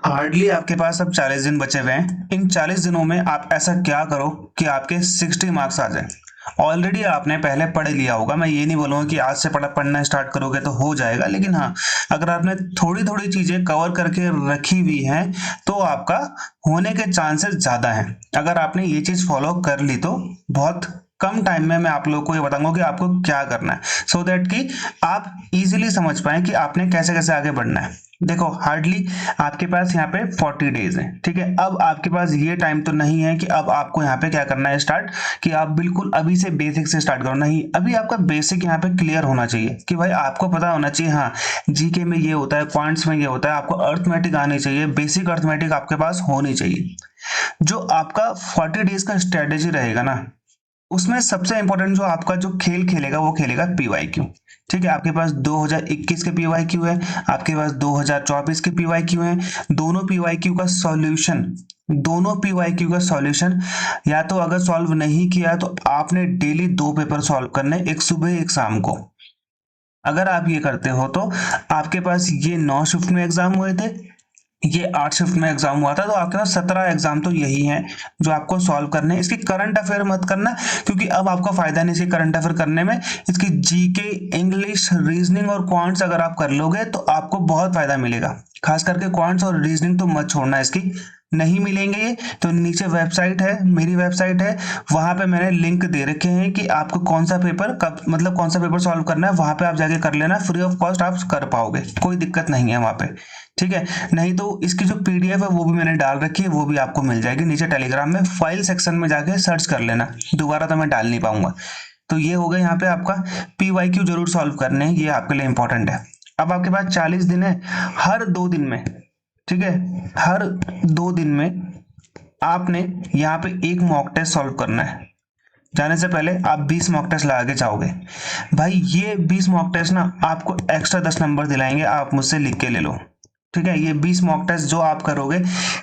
Hardly आपके पास अब 40 दिन बचे हुए हैं। इन 40 दिनों में आप ऐसा क्या करो कि आपके 60 मार्क्स आ जाए। ऑलरेडी आपने पहले पढ़ लिया होगा, मैं ये नहीं बोलूंगा कि आज से पढ़ना स्टार्ट करोगे तो हो जाएगा, लेकिन हाँ, अगर आपने थोड़ी थोड़ी चीजें कवर करके रखी हुई हैं तो आपका होने के चांसेस ज्यादा हैं। अगर आपने ये चीज फॉलो कर ली तो बहुत कम टाइम में मैं आप लोगों को ये बताऊंगा कि आपको क्या करना है, सो दैट कि आप इजीली समझ पाए कि आपने कैसे कैसे आगे बढ़ना है। देखो, हार्डली आपके पास यहाँ पे 40 डेज है, ठीक है। अब आपके पास ये टाइम तो नहीं है कि अब आपको यहाँ पे क्या करना है स्टार्ट, कि आप बिल्कुल अभी से बेसिक से स्टार्ट करो। नहीं, अभी आपका बेसिक यहाँ पे क्लियर होना चाहिए कि भाई आपको पता होना चाहिए, हाँ जीके में ये होता है, क्वांट्स में ये होता है, आपको अर्थमेटिक आनी चाहिए, बेसिक अर्थमेटिक आपके पास होनी चाहिए। जो आपका 40 डेज का स्ट्रेटेजी रहेगा ना, उसमें सबसे इंपॉर्टेंट जो आपका जो खेल खेलेगा वो खेलेगा पीवाईक्यू। ठीक है, आपके पास 2021 के पीवाईक्यू है, आपके पास 2024 के पीवाईक्यू है। दोनों पीवाईक्यू का सॉल्यूशन, दोनों पीवाईक्यू का सॉल्यूशन, या तो अगर सॉल्व नहीं किया तो आपने डेली 2 पेपर सॉल्व करने, एक सुबह एक शाम को। अगर आप ये करते हो तो आपके पास ये 9 शिफ्ट में एग्जाम हुए थे, ये 8 शिफ्ट में एग्जाम हुआ था, तो आपके पास 17 एग्जाम तो यही हैं जो आपको सॉल्व करने हैं। इसकी करंट अफेयर मत करना, क्योंकि अब आपका फायदा नहीं इसकी करंट अफेयर करने में। इसकी जीके, इंग्लिश, रीजनिंग और क्वांट्स अगर आप कर लोगे तो आपको बहुत फायदा मिलेगा। खास करके क्वांट्स और रीजनिंग तो मत छोड़ना, इसकी नहीं मिलेंगे ये तो नीचे वेबसाइट है, मेरी वेबसाइट है, वहां पे मैंने लिंक दे रखे हैं कि आपको कौन सा पेपर कब, मतलब कौन सा पेपर सॉल्व करना है, वहां पे आप जाके कर लेना, फ्री ऑफ कॉस्ट आप कर पाओगे, कोई दिक्कत नहीं है वहां पे। ठीक है, नहीं तो इसकी जो पीडीएफ है वो भी मैंने डाल रखी है, वो भी आपको मिल जाएगी नीचे टेलीग्राम में, फाइल सेक्शन में जाके सर्च कर लेना, दोबारा तो मैं डाल नहीं पाऊंगा। तो ये हो गया यहाँ पे आपका, पीवाईक्यू जरूर सॉल्व करने हैं, ये आपके लिए इंपॉर्टेंट है। अब आपके पास 40 दिन है, हर 2 दिन में, ठीक है, हर 2 दिन में आपने यहाँ पे एक मॉक टेस्ट सॉल्व करना है। जाने से पहले आप 20 मॉक टेस्ट लगा के जाओगे। भाई ये 20 मॉक टेस्ट ना आपको एक्स्ट्रा 10 नंबर दिलाएंगे, आप मुझसे लिख के ले लो। ठीक है, ये 20 मॉक टेस्ट जो आप करोगे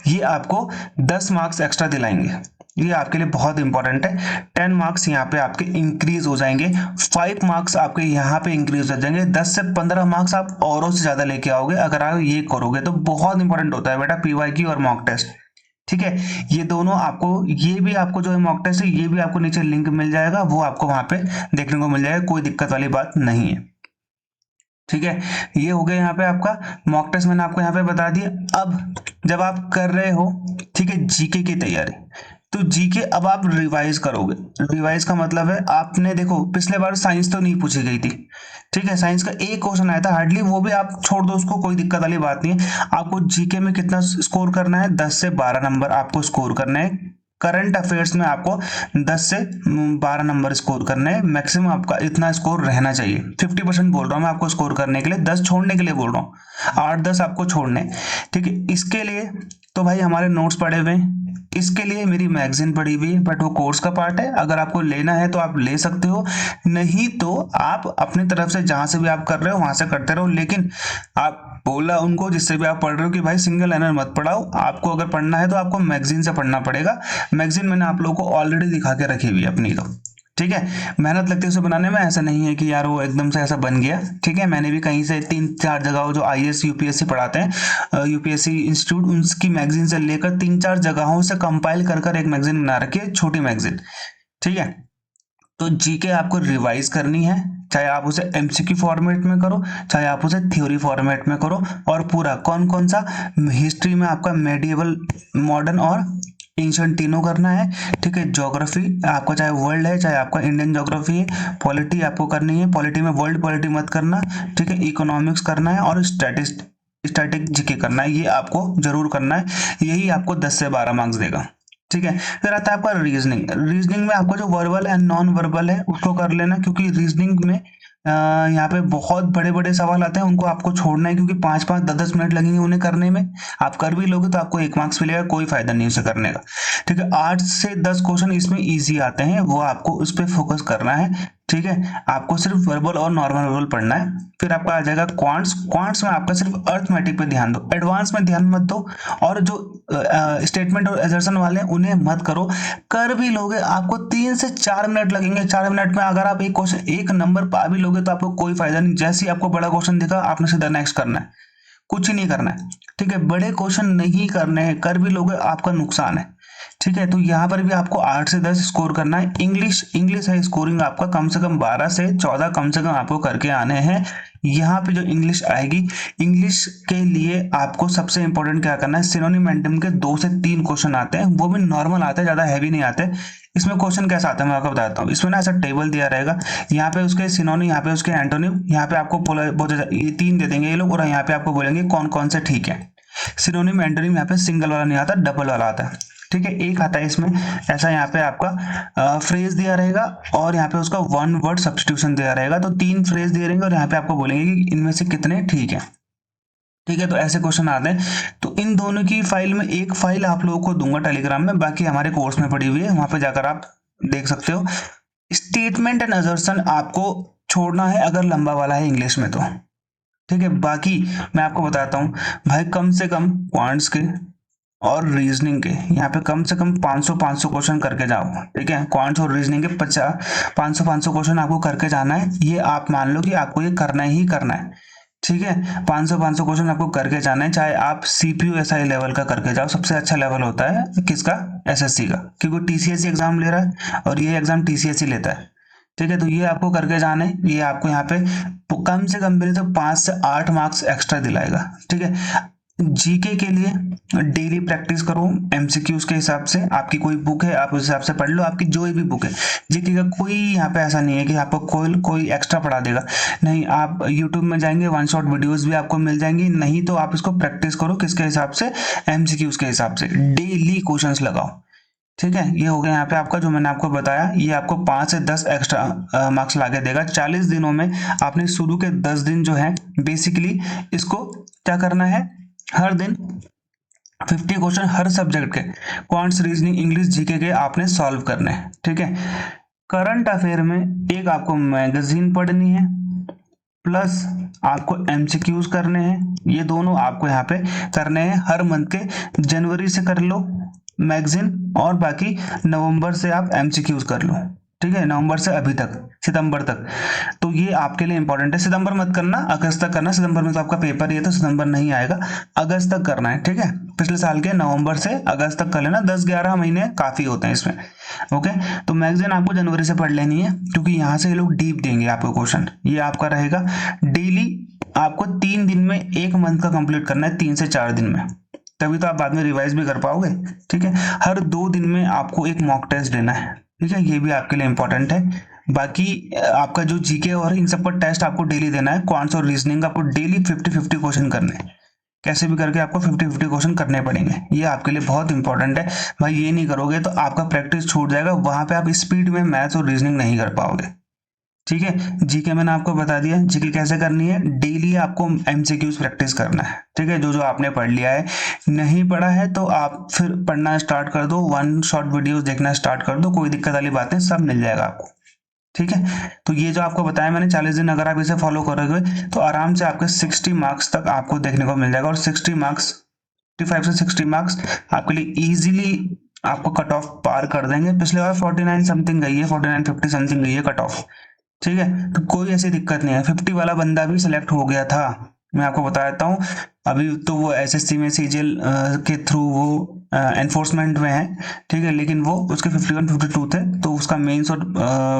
ये आपको 10 मार्क्स एक्स्ट्रा दिलाएंगे, ये आपके लिए बहुत इंपॉर्टेंट है। 10 मार्क्स यहाँ पे आपके इंक्रीज हो जाएंगे, 5 मार्क्स आपके यहाँ पे इंक्रीज हो जाएंगे, 10 से 15 मार्क्स आप औरों से ज्यादा लेके आओगे अगर आप ये करोगे तो। बहुत इंपॉर्टेंट होता है बेटा पीवाईक्यू और मॉक टेस्ट। ठीक है, ये दोनों आपको, ये भी आपको जो है मॉक टेस्ट है, ये भी आपको नीचे लिंक मिल जाएगा, वो आपको वहां पे देखने को मिल जाएगा, कोई दिक्कत वाली बात नहीं है। ठीक है, ये हो गया यहाँ पे आपका मॉक टेस्ट, मैंने आपको यहाँ पे बता दिया। अब जब आप कर रहे हो, ठीक है, जीके की तैयारी, तो जीके अब आप रिवाइज करोगे। रिवाइज का मतलब है, आपने देखो पिछले बार साइंस तो नहीं पूछी गई थी, ठीक है, साइंस का एक क्वेश्चन आया था हार्डली, वो भी आप छोड़ दो उसको, कोई दिक्कत वाली बात नहीं है। आपको जीके में कितना स्कोर करना है, 10 से 12 नंबर आपको स्कोर करना है। करंट अफेयर्स में आपको 10 से 12 नंबर स्कोर करने हैं, मैक्सिमम आपका इतना स्कोर रहना चाहिए। 50% बोल रहा हूँ मैं आपको स्कोर करने के लिए, 10 छोड़ने के लिए बोल रहा हूँ, 8-10 आपको छोड़ने। ठीक है, इसके लिए तो भाई हमारे नोट्स पड़े हुए हैं, इसके लिए मेरी मैगजीन पड़ी हुई है, बट वो कोर्स का पार्ट है, अगर आपको लेना है तो आप ले सकते हो, नहीं तो आप अपनी तरफ से जहां से भी आप कर रहे हो वहां से करते रहो। लेकिन आप बोला उनको जिससे भी आप पढ़ रहे हो कि भाई सिंगल लाइनर मत पढ़ाओ, आपको अगर पढ़ना है तो आपको मैगजीन से पढ़ना पड़ेगा। मैगजीन मैंने आप लोगों को ऑलरेडी दिखा के रखी हुई है अपनी तो। ठीक है, मेहनत लगती है उसे बनाने में, ऐसा नहीं है कि यार वो एकदम से ऐसा बन गया। ठीक है, मैंने भी कहीं से 3-4 जगहों जो आईएएस यूपीएससी पढ़ाते हैं, यूपीएससी इंस्टीट्यूट, उनकी मैगजीन से लेकर 3-4 जगहों से कंपाइल कर कर एक मैगजीन बना रखी है, छोटी मैगजीन। ठीक है, तो जीके आपको रिवाइज करनी है, चाहे आप उसे एमसीक्यू फॉर्मेट में करो, चाहे आप उसे थ्योरी फॉर्मेट में करो, और पूरा कौन कौन सा हिस्ट्री में आपका मेडिएवल, मॉडर्न और एंशिएंट तीनों करना है। ठीक है, ज्योग्राफी आपका चाहे वर्ल्ड है चाहे आपका इंडियन ज्योग्राफी है, पॉलिटी आपको करनी है, पॉलिटी में वर्ल्ड पॉलिटी मत करना। ठीक है, इकोनॉमिक्स करना है और स्टैटिक जीके करना है, ये आपको जरूर करना है, यही आपको 10 से 12 मार्क्स देगा। ठीक है, फिर आता है आपका रीजनिंग। रीजनिंग में आपको जो वर्बल एंड नॉन वर्बल है उसको कर लेना, क्योंकि रीजनिंग में यहाँ पे बहुत बड़े बड़े सवाल आते हैं, उनको आपको छोड़ना है, क्योंकि 5-5 10-10 मिनट लगेंगे उन्हें करने में। आप कर भी लोगे तो आपको 1 मार्क्स मिलेगा, कोई फायदा नहीं उसे करने का। ठीक है, 8 से 10 क्वेश्चन इसमें इजी आते हैं, वो आपको उस पर फोकस करना है। ठीक है, आपको सिर्फ वर्बल और नॉर्मल वर्बल पढ़ना है। फिर आपका आ जाएगा क्वांट्स। क्वांट्स में आपका सिर्फ अर्थमेटिक पे ध्यान दो, एडवांस में ध्यान मत दो, और जो स्टेटमेंट और एजर्शन वाले हैं उन्हें मत करो। कर भी लोगे आपको 3 से 4 मिनट लगेंगे, 4 मिनट में अगर आप एक क्वेश्चन, एक नंबर पा भी लोगे तो आपको कोई फायदा नहीं। जैसे ही आपको बड़ा क्वेश्चन दिखा आपने सीधा नेक्स्ट करना है, कुछ नहीं करना है, ठीक है। बड़े क्वेश्चन नहीं करने हैं, कर भी लोगे आपका नुकसान है, ठीक है। तो यहाँ पर भी आपको 8 से 10 स्कोर करना है। इंग्लिश है स्कोरिंग आपका कम से कम 12 से 14 कम से कम आपको करके आने हैं। यहाँ पे जो इंग्लिश आएगी, इंग्लिश के लिए आपको सबसे इंपॉर्टेंट क्या करना है, सिनोनिम एंटोनिम के 2 से 3 क्वेश्चन आते हैं, वो भी नॉर्मल आते हैं, ज्यादा हैवी नहीं आते। इसमें क्वेश्चन कैसा आता है मैं आपको बताता हूँ। इसमें ना ऐसा टेबल दिया रहेगा, यहाँ पे उसके सिनोनिम, यहाँ पे उसके एंटोनिम, यहाँ पे आपको ये 3 दे देंगे ये लोग, और यहाँ पे आपको बोलेंगे कौन कौन से ठीक है। सिनोनिम एंटोनिम यहाँ पे सिंगल वाला नहीं आता, डबल वाला आता है, ठीक है। एक आता है इसमें ऐसा, यहाँ पे आपका फ्रेज दिया रहेगा और यहाँ पे उसका 1 वर्ड सब्स्टिट्यूशन दिया रहेगा, तो 3 फ्रेज दिए रहेंगे और यहाँ पे आपको बोलेंगे कि इनमें से कितने ठीक है, ठीक है। तो ऐसे क्वेश्चन आते हैं। तो इन दोनों की फाइल में, एक फाइल आप लोगों को दूंगा टेलीग्राम में, बाकी हमारे कोर्स में पड़ी हुई है, वहां पे जाकर आप देख सकते हो। स्टेटमेंट एंड असर्शन आपको छोड़ना है अगर लंबा वाला है इंग्लिश में तो, ठीक है। बाकी मैं आपको बताता हूँ भाई, कम से कम क्वांट्स के और रीजनिंग के यहाँ पे कम से कम 500 क्वेश्चन करके जाओ, ठीक है। क्वांट्स और रीजनिंग के 500 क्वेश्चन आपको करके जाना है। ये आप मान लो कि आपको ये करना ही करना है, ठीक है। 500 क्वेश्चन आपको करके जाना है, चाहे आप सीपीयू एसआई लेवल का करके जाओ, सबसे अच्छा लेवल होता है किसका, एसएससी का, क्योंकि टीसीएससी एग्जाम ले रहा है और ये एग्जाम टीसीएससी लेता है, ठीक है। तो ये आपको करके जाना है। ये आपको यहाँ पे कम से कम भी नहीं तो 5 से 8 मार्क्स एक्स्ट्रा दिलाएगा, ठीक है। जीके के लिए डेली प्रैक्टिस करो एमसीक्यूज के हिसाब से। आपकी कोई बुक है आप उस हिसाब से पढ़ लो, आपकी जो भी बुक है। जीके का कोई यहाँ पे ऐसा नहीं है कि आपको कोई एक्स्ट्रा पढ़ा देगा, नहीं। आप यूट्यूब में जाएंगे, 1 शॉट वीडियोस भी आपको मिल जाएंगी, नहीं तो आप इसको प्रैक्टिस करो किसके हिसाब से, एमसीक्यूज के हिसाब से। डेली क्वेश्चंस लगाओ, ठीक है। ये हो गया यहाँ पे आपका जो मैंने आपको बताया, ये आपको 5 से 10 एक्स्ट्रा मार्क्स लाके देगा। 40 दिनों में आपने शुरू के 10 दिन जो है बेसिकली इसको क्या करना है, हर दिन 50 क्वेश्चन हर सब्जेक्ट के, क्वांट्स, रीजनिंग, इंग्लिश, जीके के आपने सॉल्व करने हैं, ठीक है। करंट अफेयर में एक आपको मैगजीन पढ़नी है, प्लस आपको एमसीक्यूज करने हैं। ये दोनों आपको यहाँ पे करने हैं हर मंथ के। जनवरी से कर लो मैगजीन और बाकी नवंबर से आप एमसीक्यूज कर लो, ठीक है। नवंबर से अभी तक सितंबर तक, तो ये आपके लिए इंपॉर्टेंट है। सितंबर मत करना, अगस्त तक करना। सितंबर में तो आपका पेपर ही है तो सितंबर नहीं आएगा, अगस्त तक करना है, ठीक है। पिछले साल के नवंबर से अगस्त तक कर लेना, 10-11 महीने काफी होते हैं इसमें, ओके। तो मैगजीन आपको जनवरी से पढ़ लेनी है, क्योंकि यहाँ से ये लोग डीप देंगे आपको क्वेश्चन। ये आपका रहेगा डेली, आपको 3 दिन में 1 मंथ का कंप्लीट करना है, 3 से 4 दिन में, तभी तो आप बाद में रिवाइज भी कर पाओगे, ठीक है। हर 2 दिन में आपको एक मॉक टेस्ट देना है, ठीक है। ये भी आपके लिए इंपॉर्टेंट है। बाकी आपका जो जीके और इन सब पर टेस्ट आपको डेली देना है। क्वांट्स और रीजनिंग आपको डेली 50-50 क्वेश्चन करने हैं, कैसे भी करके आपको 50-50 क्वेश्चन करने पड़ेंगे। ये आपके लिए बहुत इंपॉर्टेंट है भाई, ये नहीं करोगे तो आपका प्रैक्टिस छूट जाएगा, वहां पे आप स्पीड में मैथ्स और रीजनिंग नहीं कर पाओगे, ठीक है। जीके मैंने आपको बता दिया, जीके कैसे करनी है, डेली आपको एमसीक्यूज प्रैक्टिस करना है, ठीक है। जो जो आपने पढ़ लिया है, नहीं पढ़ा है तो आप फिर पढ़ना स्टार्ट कर दो, 1 शॉट वीडियोस देखना स्टार्ट कर दो, कोई दिक्कत वाली बात नहीं, सब मिल जाएगा आपको, ठीक है। तो ये जो आपको बताया मैंने 40 दिन, अगर आप इसे फॉलो करोगे तो आराम से आपके 60 मार्क्स तक आपको देखने को मिल जाएगा। और 60 मार्क्स, 55 से 60 मार्क्स आपके लिए इजीली आपको कट ऑफ पार कर देंगे। पिछले बार 49 समथिंग गई है, 49-50 समथिंग गई है कट ऑफ, ठीक है। तो कोई ऐसी दिक्कत नहीं है। 50 वाला बंदा भी सिलेक्ट हो गया था, मैं आपको बता देता हूँ। अभी तो वो एसएससी में सीजीएल के थ्रू वो एनफोर्समेंट में है, ठीक है, लेकिन वो उसके 51-52 थे, तो उसका मेंस और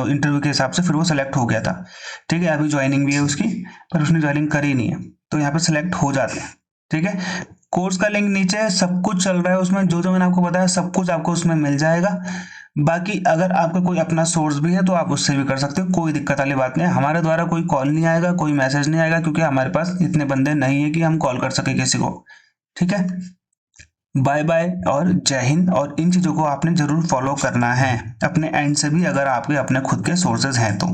इंटरव्यू के हिसाब से फिर वो सिलेक्ट हो गया था, ठीक है। अभी ज्वाइनिंग भी है उसकी, पर उसने ज्वाइनिंग करी नहीं है, तो यहाँ पे सिलेक्ट हो जाते हैं, ठीक है। कोर्स का लिंक नीचे है, सब कुछ चल रहा है उसमें, जो जो मैंने आपको बताया सब कुछ आपको उसमें मिल जाएगा। बाकी अगर आपका कोई अपना सोर्स भी है तो आप उससे भी कर सकते हो, कोई दिक्कत वाली बात नहीं है। हमारे द्वारा कोई कॉल नहीं आएगा, कोई मैसेज नहीं आएगा, क्योंकि हमारे पास इतने बंदे नहीं है कि हम कॉल कर सके किसी को, ठीक है। बाय बाय और जय हिंद। और इन चीजों को आपने जरूर फॉलो करना है अपने एंड से भी, अगर आपके अपने खुद के सोर्सेज हैं तो।